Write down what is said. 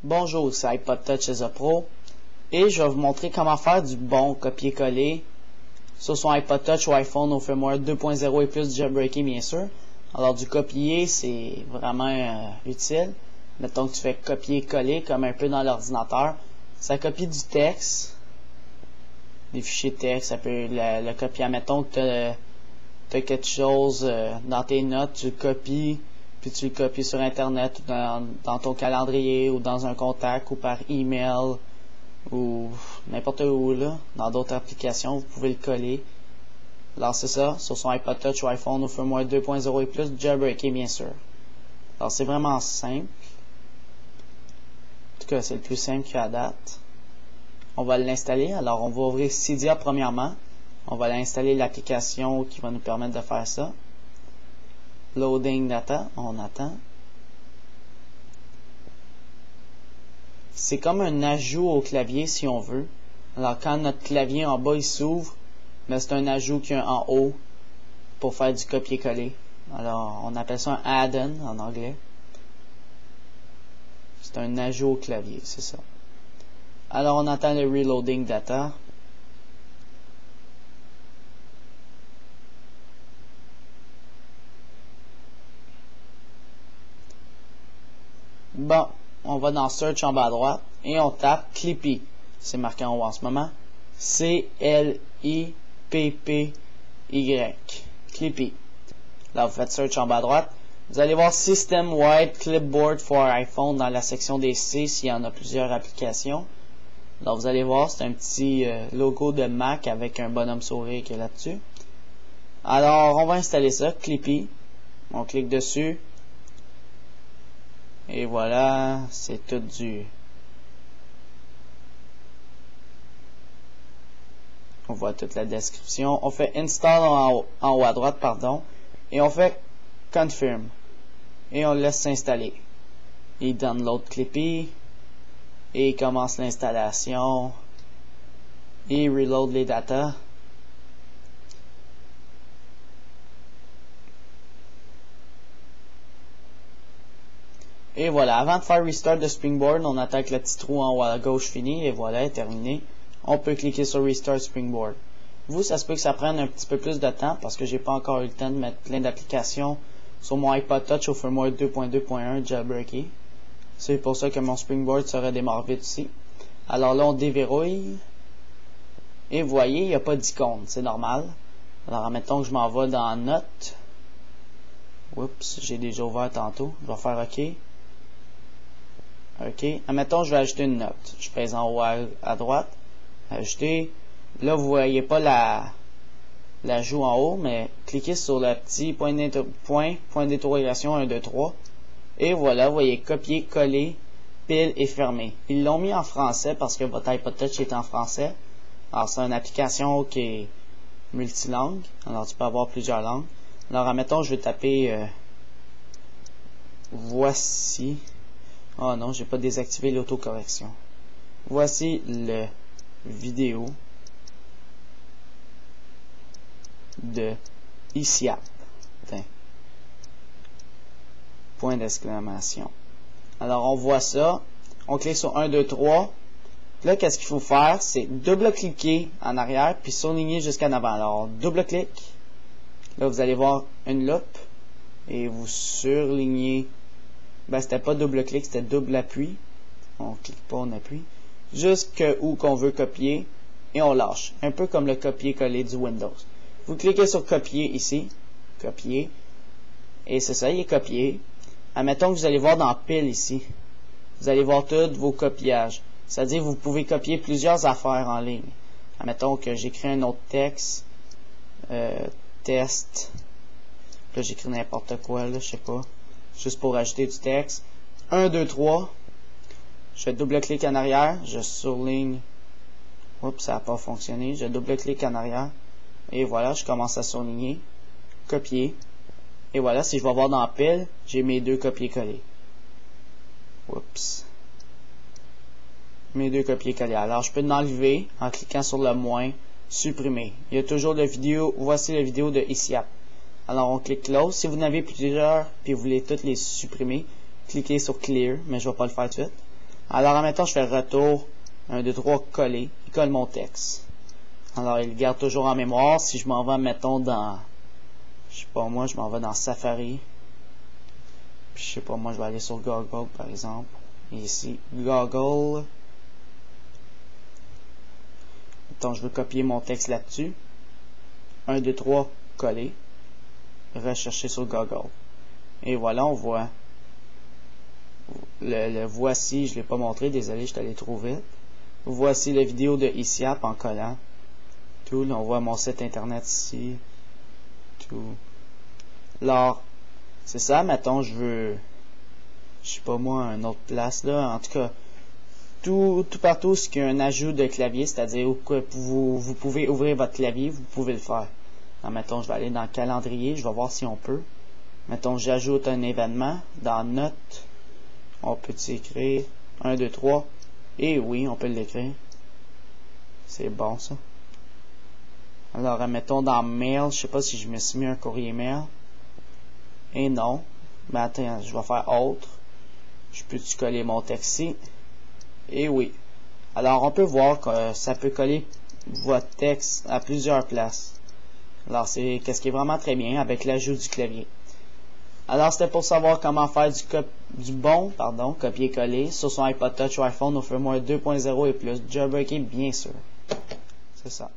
Bonjour, c'est iPod Touch As a Pro et je vais vous montrer comment faire du bon copier-coller sur son iPod Touch ou iPhone au firmware 2.0 et plus jailbreaké bien sûr. Alors du copier c'est vraiment utile. Mettons que tu fais copier-coller comme un peu dans l'ordinateur. Ça copie du texte, des fichiers texte, ça peut le copier. Mettons que tu as quelque chose dans tes notes, tu le copies. Puis tu le copies sur internet ou dans ton calendrier ou dans un contact ou par email ou n'importe où là, dans d'autres applications, vous pouvez le coller. Alors c'est ça, sur son iPod Touch ou iPhone au firmware 2.0 et plus, jailbreaké bien sûr. Alors c'est vraiment simple. En tout cas, c'est le plus simple qu'il y a à date. On va l'installer. Alors on va ouvrir Cydia premièrement. On va installer l'application qui va nous permettre de faire ça. Loading data, on attend. C'est comme un ajout au clavier si on veut. Alors quand notre clavier en bas il s'ouvre, c'est un ajout qu'il y a en haut pour faire du copier-coller. Alors on appelle ça un add-on en anglais. C'est un ajout au clavier, c'est ça. Alors on attend le reloading data. Bon, on va dans Search en bas à droite et on tape Clippy. C'est marqué en haut en ce moment. C-L-I-P-P-Y. Clippy. Là, vous faites Search en bas à droite. Vous allez voir System Wide Clipboard for iPhone dans la section des C s'il y en a plusieurs applications. Alors, vous allez voir, c'est un petit logo de Mac avec un bonhomme sourire qui est là-dessus. Alors, on va installer ça, Clippy. On clique dessus. Et voilà, c'est tout du... On voit toute la description. On fait Install en haut à droite, pardon. Et on fait Confirm. Et on laisse s'installer. Il download Clippy. Et il commence l'installation. Et il reload les datas. Et voilà, avant de faire Restart de Springboard, on attend que le petit trou en haut à gauche finisse, et voilà, est terminé. On peut cliquer sur Restart Springboard. Vous, ça se peut que ça prenne un petit peu plus de temps, parce que j'ai pas encore eu le temps de mettre plein d'applications sur mon iPod Touch au firmware 2.2.1 jailbreaké. C'est pour ça que mon Springboard se redémarre vite ici. Alors là, on déverrouille. Et vous voyez, il n'y a pas d'icône, c'est normal. Alors, admettons que je m'en vais dans Notes. Oups, j'ai déjà ouvert tantôt. Je vais faire OK. OK. Admettons, je vais ajouter une note. Je pèse en haut à droite. Ajouter. Là, vous voyez pas l'ajout en haut, mais cliquez sur le petit point d'interrogation 1, 2, 3. Et voilà, vous voyez copier, coller, pile et fermer. Ils l'ont mis en français parce que votre iPod Touch est en français. Alors, c'est une application qui est multilangue. Alors, tu peux avoir plusieurs langues. Alors, admettons, je vais taper voici. Oh non, j'ai pas désactivé l'autocorrection. Voici le vidéo de ICIAP. Point d'exclamation. Alors, on voit ça. On clique sur 1, 2, 3. Là, qu'est-ce qu'il faut faire? C'est double-cliquer en arrière, puis surligner jusqu'en avant. Alors, double-clic. Là, vous allez voir une loupe. Et vous surlignez. C'était pas double-clic, c'était double appui. On clique pas, on appuie. Jusqu'où qu'on veut copier. Et on lâche. Un peu comme le copier-coller du Windows. Vous cliquez sur copier ici. Copier. Et c'est ça, il est copié. Admettons que vous allez voir dans pile ici. Vous allez voir tous vos copiages. C'est-à-dire vous pouvez copier plusieurs affaires en ligne. Admettons que j'écris un autre texte. Test. Là, j'écris n'importe quoi, là, je sais pas. Juste pour ajouter du texte. 1, 2, 3. Je double-clique en arrière. Je surligne. Oups, ça n'a pas fonctionné. Je double-clique en arrière. Et voilà, je commence à surligner. Copier. Et voilà, si je vais voir dans pile, j'ai mes deux copier-coller. Oups. Mes deux copier-coller. Alors, je peux l'enlever en cliquant sur le moins. Supprimer. Il y a toujours la vidéo. Voici la vidéo de ICIAP. Alors, on clique Close. Si vous en avez plusieurs et vous voulez toutes les supprimer, cliquez sur Clear, mais je ne vais pas le faire tout de suite. Alors, admettons, je fais retour, 1, 2, 3, coller, il colle mon texte. Alors, il le garde toujours en mémoire. Si je m'en vais, mettons, dans, je sais pas moi, je m'en vais dans Safari. Puis, je sais pas moi, je vais aller sur Google, par exemple. Et ici, Google. Mettons, je veux copier mon texte là-dessus. 1, 2, 3, coller. Rechercher sur Google. Et voilà, on voit. Le voici, je ne l'ai pas montré, désolé, je suis allé trop vite. Voici la vidéo de ICIAP en collant. Tout, là, on voit mon site internet ici. Tout. Alors, c'est ça, mettons, je veux, je sais pas moi, une autre place, là. En tout cas, tout partout ce qui a un ajout de clavier, c'est-à-dire où vous pouvez ouvrir votre clavier, vous pouvez le faire. Alors, mettons, je vais aller dans le calendrier, je vais voir si on peut. Mettons, j'ajoute un événement. Dans Notes, on peut écrire 1, 2, 3. Et oui, on peut l'écrire. C'est bon, ça. Alors, mettons dans Mail, je sais pas si je me suis mis un courrier mail. Et non. Mais attends, je vais faire autre. Je peux-tu coller mon texte ici? Et oui. Alors, on peut voir que ça peut coller votre texte à plusieurs places. Alors, c'est ce qui est vraiment très bien avec l'ajout du clavier. Alors, c'était pour savoir comment faire du bon copier-coller sur son iPod Touch ou iPhone au firmware 2.0 et plus, jailbreaké bien sûr. C'est ça.